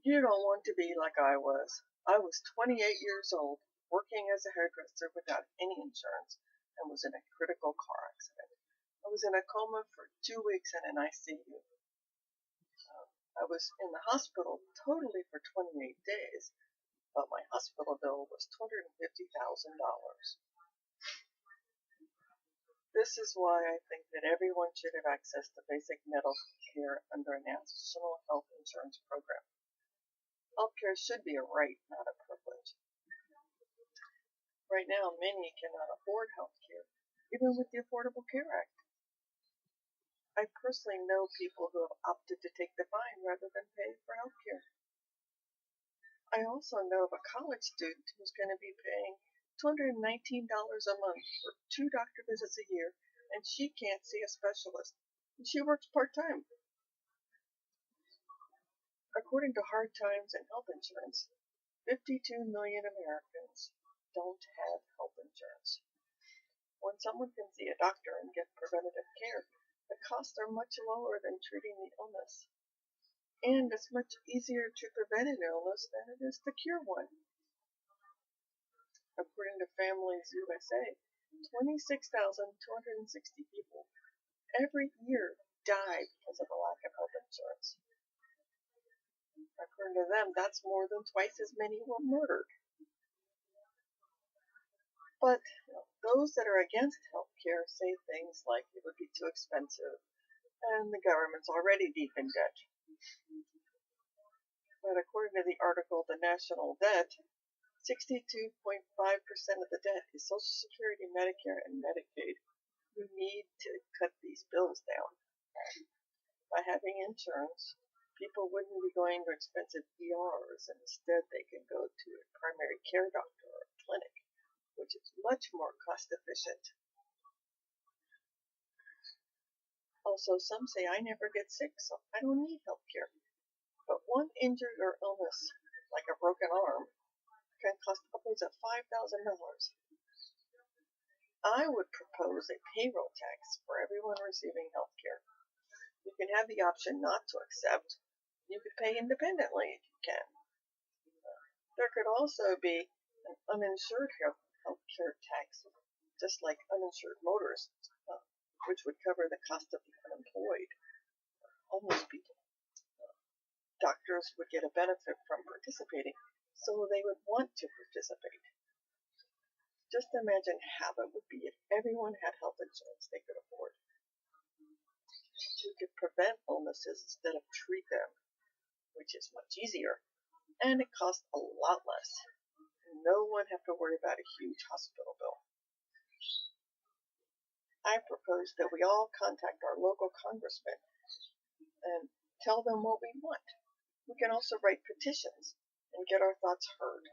You don't want to be like I was. I was 28 years old, working as a hairdresser without any insurance, and was in a critical car accident. I was in a coma for 2 weeks in an ICU. I was in the hospital totally for 28 days, but my hospital bill was $250,000. This is why I think that everyone should have access to basic medical care under a national health insurance program. Healthcare should be a right, not a privilege. Right now, many cannot afford healthcare, even with the Affordable Care Act. I personally know people who have opted to take the fine rather than pay for healthcare. I also know of a college student who's going to be paying $219 a month for 2 doctor visits a year, and she can't see a specialist. And she works part-time. According to Hard Times and Health Insurance, 52 million Americans don't have health insurance. When someone can see a doctor and get preventative care, the costs are much lower than treating the illness. And it's much easier to prevent an illness than it is to cure one. According to Families USA, 26,260 people every year die because of a lack of health insurance. According to them, that's more than twice as many were murdered. But those that are against healthcare say things like it would be too expensive and the government's already deep in debt. But according to the article The National Debt, 62.5% of the debt is Social Security, Medicare, and Medicaid. We need to cut these bills down. By having insurance, people wouldn't be going to expensive ERs, and instead they can go to a primary care doctor or a clinic, which is much more cost efficient. Also, some say I never get sick, so I don't need health care. But one injury or illness, like a broken arm, can cost upwards of $5,000. I would propose a payroll tax for everyone receiving health care. You can have the option not to accept. You could pay independently if you can. There could also be an uninsured health care tax, just like uninsured motorists, which would cover the cost of the unemployed, homeless people. Doctors would get a benefit from participating, so they would want to participate. Just imagine how it would be if everyone had health insurance they could afford. We could prevent illnesses instead of treat them, which is much easier, and it costs a lot less. No one have to worry about a huge hospital bill. I propose that we all contact our local congressmen and tell them what we want. We can also write petitions and get our thoughts heard.